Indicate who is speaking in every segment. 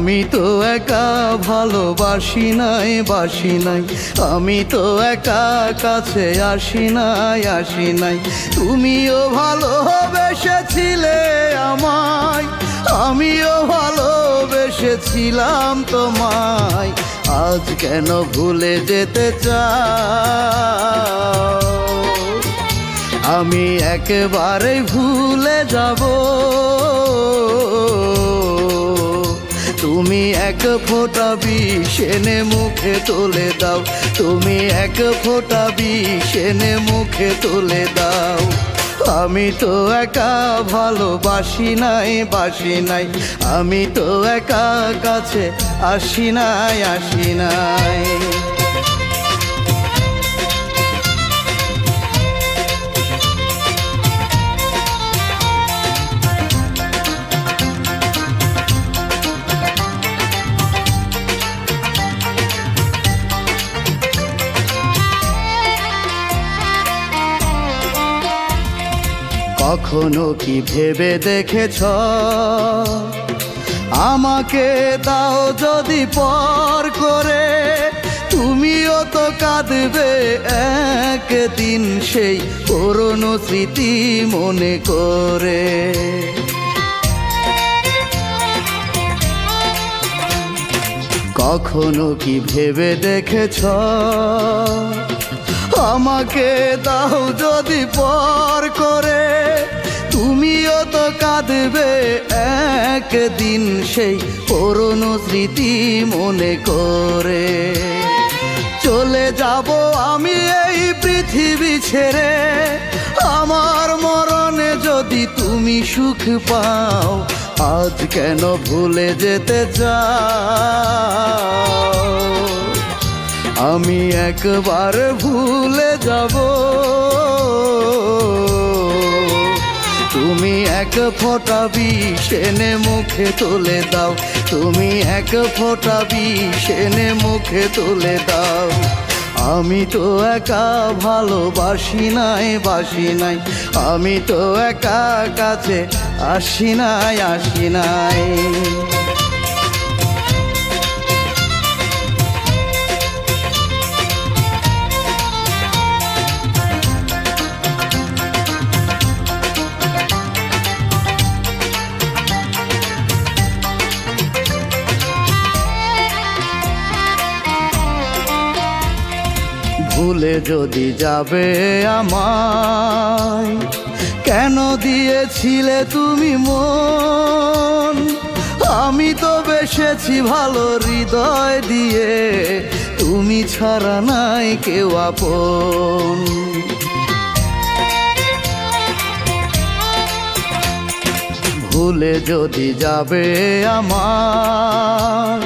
Speaker 1: আমি তো একা ভালোবাসি নাই, বাসি নাই। আমি তো একা কাছে আসি নাই। তুমিও ভালোবেসেছিলে আমায়, আমিও ভালোবেসেছিলাম তোমায়। আজ কেন ভুলে যেতে চাও? আমি একেবারে ভুলে যাব। তুমি এক ফোঁটা বিষ এনে মুখে তুলে দাও, তুমি এক ফোঁটা বিষ এনে মুখে তুলে দাও। আমি তো একা ভালোবাসি নাই, বাসি নাই। আমি তো একা কাছে আসি নাই। কখনো কি ভেবে দেখেছ আমাকে দাও যদি পর করে? তুমিও তো কাঁদবে একদিন সেই পুরনো স্মৃতি মনে করে। কখনো কি ভেবে দেখেছ আমাকে দাও যদি পর করে? তুমিও তো কাঁদবে একদিন সেই পুরনো স্মৃতি মনে করে। চলে যাব আমি এই পৃথিবী ছেড়ে, আমার মরণে যদি তুমি সুখ পাও। আজ কেন ভুলে যেতে চাও? আমি একবার ভুলে যাব। তুমি এক ফোঁটা বিষ এনে মুখে তুলে দাও, তুমি এক ফোঁটা বিষ এনে মুখে তুলে দাও। আমি তো একা ভালোবাসি নাই, বাসি নাই। আমি তো একা কাছে আসি নাই। ভুলে যদি যাবে আমায়, কেন দিয়েছিলে তুমি মন? আমি তো বেসেছি ভালো হৃদয় দিয়ে, তুমি ছাড়া নাই কেউ আপন। ভুলে যদি যাবে আমায়,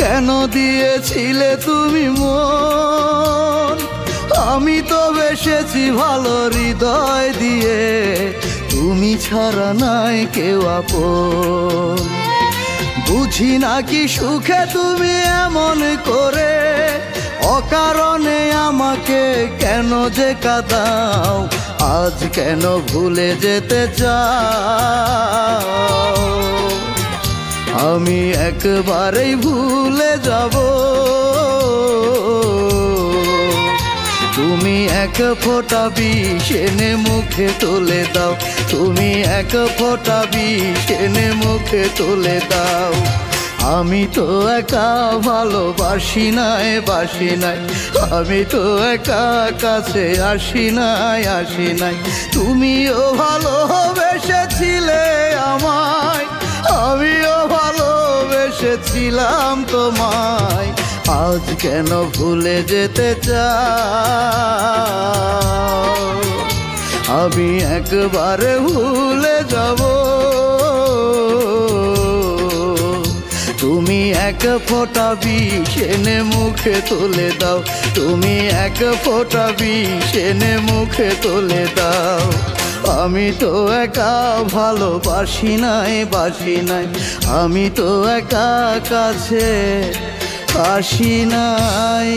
Speaker 1: কেন দিয়েছিলে তুমি মন? আমি তো বেসেছি ভালো হৃদয় দিয়ে, তুমি ছাড়া নাই কেউ আপন। বুঝি নাকি সুখে তুমি এমন করে, অকারণে আমাকে কেন যে কাঁদাও? আজ কেন ভুলে যেতে চাও? আমি একবারেই ভুলে যাব। তুমি এক ফোঁটা বিষ এনে মুখে তুলে দাও, তুমি এক ফোঁটা বিষ এনে মুখে তুলে দাও। আমি তো একা ভালোবাসি নাই, বাসি নাই। আমি তো একা কাছে আসি নাই। তুমিও ভালোবেসেছিলে আমায়, আমিও ভালোবেসেছিলাম তোমায়। আজ কেন ভুলে যেতে চাও? আমি একবারে ভুলে যাব। তুমি এক ফোঁটা বিষ এনে মুখে তুলে দাও, তুমি এক ফোঁটা বিষ এনে মুখে তুলে দাও। আমি তো একা ভালোবাসি নাই, বাসি নাই। আমি তো একা কাছে আসি নাই।